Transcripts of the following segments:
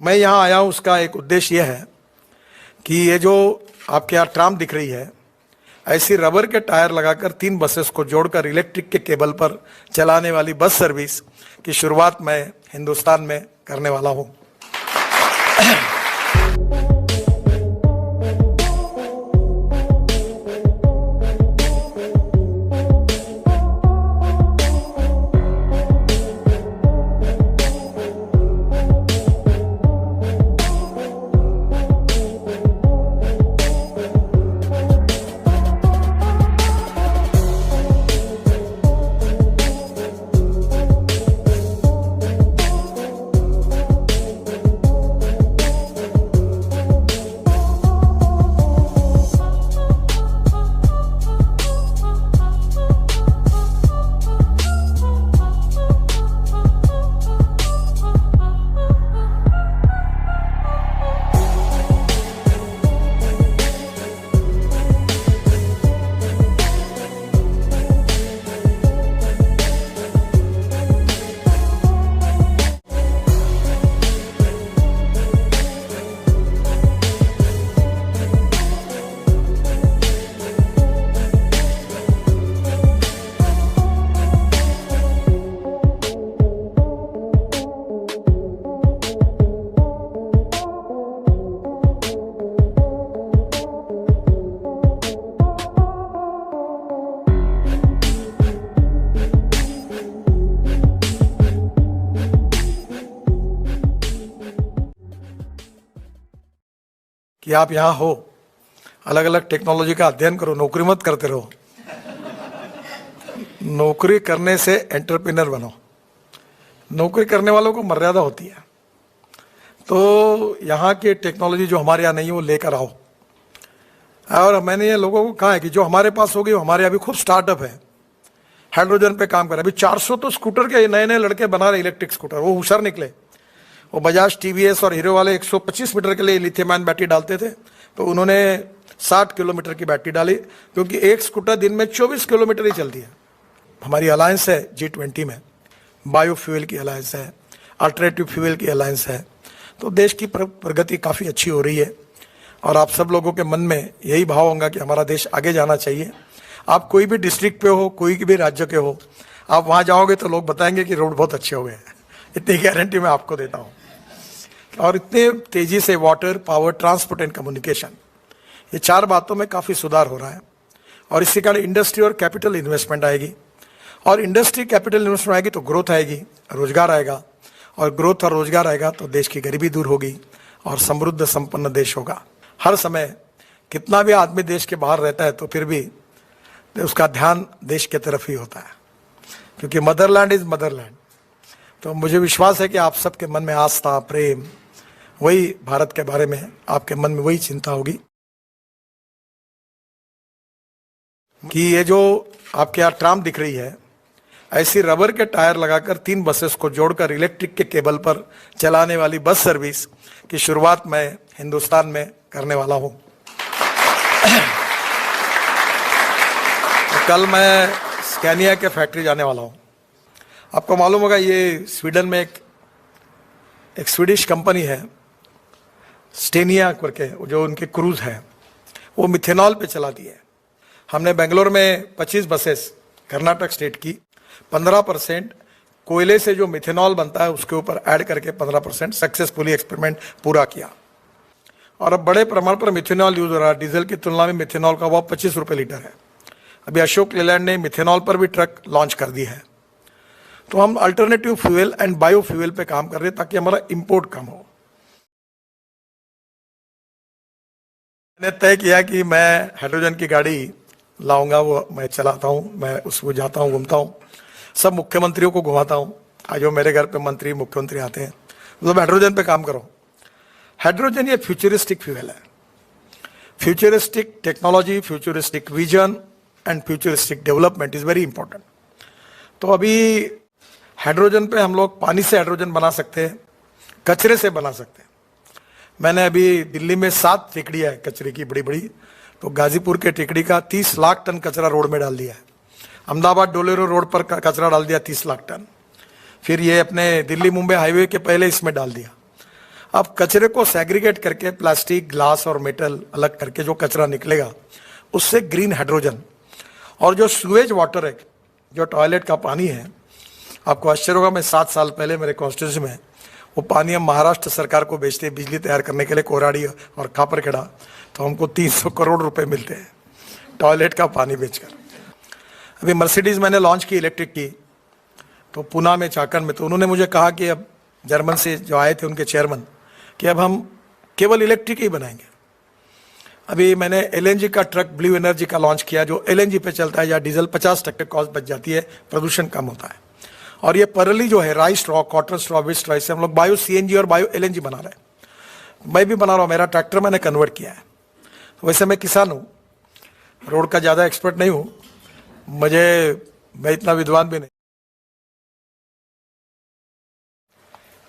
मैं यहाँ आया हूँ, उसका एक उद्देश्य यह है कि ये जो आपके यहाँ ट्राम दिख रही है, ऐसी रबर के टायर लगाकर 3 बसेस को जोड़कर इलेक्ट्रिक के केबल पर चलाने वाली बस सर्विस की शुरुआत मैं हिंदुस्तान में करने वाला हूँ। कि आप यहाँ हो, अलग अलग टेक्नोलॉजी का अध्ययन करो, नौकरी मत करते रहो। नौकरी करने से एंटरप्रेन्योर बनो। नौकरी करने वालों को मर्यादा होती है, तो यहाँ की टेक्नोलॉजी जो हमारे यहाँ नहीं है वो लेकर आओ। और मैंने ये लोगों को कहा है कि जो हमारे पास होगी, हमारे यहाँ भी खूब स्टार्टअप है, हाइड्रोजन पे काम कर रहे हैं। अभी 400 तो स्कूटर के नए नए लड़के बना रहे, इलेक्ट्रिक स्कूटर। वो होशियार निकले। वो बजाज, टीवीएस और हीरो वाले 125 मीटर के लिए लिथियम आयन बैटरी डालते थे, तो उन्होंने 60 किलोमीटर की बैटरी डाली, क्योंकि एक स्कूटर दिन में 24 किलोमीटर ही चलती है। हमारी अलायंस है G20 में, बायोफ्यूल की अलायंस है, अल्टरनेटिव फ्यूल की अलायंस है। तो देश की प्रगति काफ़ी अच्छी हो रही है और आप सब लोगों के मन में यही भाव होगा कि हमारा देश आगे जाना चाहिए। आप कोई भी डिस्ट्रिक्ट पे हो, कोई भी राज्य के हो, आप वहाँ जाओगे तो लोग बताएंगे कि रोड बहुत अच्छे हो गए हैं। इतनी गारंटी मैं आपको देता हूँ। और इतने तेजी से water, power, transport and communication, ये 4 बातों में काफ़ी सुधार हो रहा है। और इसी कारण इंडस्ट्री और कैपिटल इन्वेस्टमेंट आएगी, और इंडस्ट्री कैपिटल इन्वेस्टमेंट आएगी तो ग्रोथ आएगी, रोजगार आएगा, और ग्रोथ और रोजगार आएगा तो देश की गरीबी दूर होगी और समृद्ध संपन्न देश होगा। हर समय कितना भी आदमी देश के बाहर रहता है तो फिर भी उसका ध्यान देश की तरफ ही होता है, क्योंकि मदरलैंड इज मदरलैंड। तो मुझे विश्वास है कि आप सबके मन में आस्था, प्रेम, वही भारत के बारे में आपके मन में वही चिंता होगी कि ये जो आपके यहाँ ट्राम दिख रही है, ऐसी रबर के टायर लगाकर 3 बसेस को जोड़कर इलेक्ट्रिक के केबल पर चलाने वाली बस सर्विस की शुरुआत मैं हिंदुस्तान में करने वाला हूँ। तो कल मैं स्कैनिया के फैक्ट्री जाने वाला हूँ। आपको मालूम होगा, ये स्वीडन में एक स्वीडिश कंपनी है, स्टेनिया करके, जो उनके क्रूज है, वो मिथेनॉल पे चलाती है। हमने बेंगलोर में 25 बसेस, कर्नाटक स्टेट की, 15% कोयले से जो मिथेनॉल बनता है उसके ऊपर ऐड करके 15% सक्सेसफुली एक्सपेरिमेंट पूरा किया। और अब बड़े प्रमाण पर मिथेनॉल यूज हो रहा है। डीजल की तुलना में मिथेनॉल का भाव 25 रुपये लीटर है। अभी अशोक लेलैंड ने मिथेनॉल पर भी ट्रक लॉन्च कर दी है। तो हम अल्टरनेटिव फ्यूल एंड बायोफ्यूल पे काम कर रहे हैं ताकि हमारा इंपोर्ट कम हो। मैंने तय किया कि मैं हाइड्रोजन की गाड़ी लाऊंगा, वो मैं चलाता हूँ, मैं उसको जाता हूँ, घूमता हूँ, सब मुख्यमंत्रियों को घुमाता हूँ। आज जो मेरे घर पे मंत्री, मुख्यमंत्री आते हैं, मतलब हाइड्रोजन पे काम करो। हाइड्रोजन ये फ्यूचरिस्टिक फ्यूल है। Futuristic technology, futuristic vision and futuristic development is very important. तो अभी हाइड्रोजन पे हम लोग पानी से हाइड्रोजन बना सकते हैं, कचरे से बना सकते हैं। मैंने अभी दिल्ली में 7 टेकड़ियाँ है कचरे की, बड़ी बड़ी। तो गाजीपुर के टेकड़ी का 30 लाख टन कचरा रोड में डाल दिया है। अहमदाबाद डोलेरो रोड पर कचरा डाल दिया 30 लाख टन। फिर ये अपने दिल्ली मुंबई हाईवे के पहले इसमें डाल दिया। अब कचरे को सेग्रीगेट करके प्लास्टिक, ग्लास और मेटल अलग करके जो कचरा निकलेगा उससे ग्रीन हाइड्रोजन और जो सूएज वाटर है, जो टॉयलेट का पानी है, आपको आश्चर्य होगा, मैं 7 साल पहले मेरे कॉन्स्टिट्यूंसी में वो पानी हम महाराष्ट्र सरकार को बेचते हैं बिजली तैयार करने के लिए, कोराड़ी और खापरखेड़ा, तो हमको 300 करोड़ रुपए मिलते हैं टॉयलेट का पानी बेचकर। अभी मर्सिडीज मैंने लॉन्च की इलेक्ट्रिक की, तो पुणे में, चाकन में, तो उन्होंने मुझे कहा कि अब जर्मन से जो आए थे उनके चेयरमैन, कि अब हम केवल इलेक्ट्रिक ही बनाएंगे। अभी मैंने एलएनजी का ट्रक ब्लू एनर्जी का लॉन्च किया, जो एलएनजी पे चलता है, या डीजल 50% कॉस्ट बच जाती है, प्रदूषण कम होता है। और ये परली जो है, राइस स्ट्रॉ, कॉटन स्ट्रॉ, विट स्ट्रॉ, इससे हम लोग बायो सीएनजी और बायो एलएनजी बना रहे हैं। मैं भी बना रहा हूँ, मेरा ट्रैक्टर मैंने कन्वर्ट किया है। वैसे मैं किसान हूँ, रोड का ज़्यादा एक्सपर्ट नहीं हूँ, मैं इतना विद्वान भी नहीं।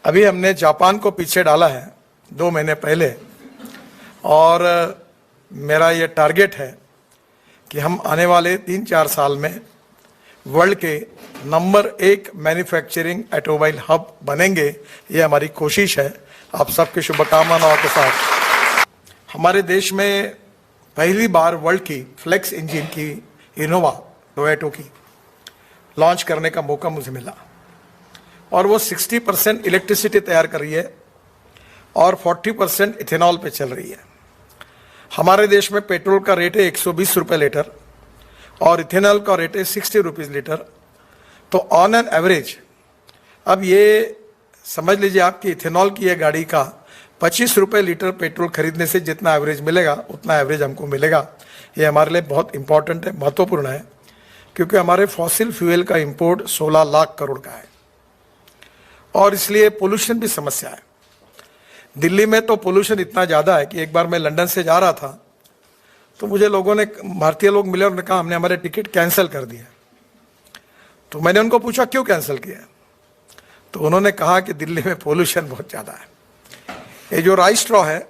अभी हमने जापान को पीछे डाला है 2 महीने पहले, और मेरा ये टारगेट है कि हम आने वाले 3-4 साल में वर्ल्ड के नंबर 1 मैन्युफैक्चरिंग ऑटोमोबाइल हब बनेंगे। ये हमारी कोशिश है। आप सबके शुभकामनाओं के साथ हमारे देश में पहली बार वर्ल्ड की फ्लेक्स इंजन की इनोवा टोयोटा की लॉन्च करने का मौका मुझे मिला, और वो 60% इलेक्ट्रिसिटी तैयार कर रही है और 40% इथेनॉल पे चल रही है। हमारे देश में पेट्रोल का रेट है 120 रुपये लीटर और इथेनॉल का रेट है 60 रुपीज़ लीटर। तो ऑन एन एवरेज अब ये समझ लीजिए आप कि इथेनॉल की ये गाड़ी का 25 रुपये लीटर पेट्रोल खरीदने से जितना एवरेज मिलेगा उतना एवरेज हमको मिलेगा। ये हमारे लिए बहुत इंपॉर्टेंट है, महत्वपूर्ण है, क्योंकि हमारे फॉसिल फ्यूल का इंपोर्ट 16 लाख करोड़ का है और इसलिए पोल्यूशन भी समस्या है। दिल्ली में तो पोल्यूशन इतना ज़्यादा है कि एक बार मैं लंदन से जा रहा था तो मुझे लोगों ने, भारतीय लोग मिले और उन्होंने कहा हमने हमारे टिकट कैंसिल कर दिया। तो मैंने उनको पूछा क्यों कैंसिल किया, तो उन्होंने कहा कि दिल्ली में पोल्यूशन बहुत ज़्यादा है। ये जो राइस स्ट्रॉ है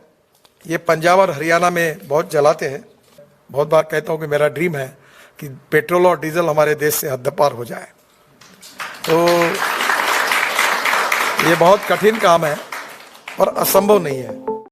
ये पंजाब और हरियाणा में बहुत जलाते हैं। बहुत बार कहता हूँ कि मेरा ड्रीम है कि पेट्रोल और डीजल हमारे देश से हद पार हो जाए। तो ये बहुत कठिन काम है और असंभव नहीं है।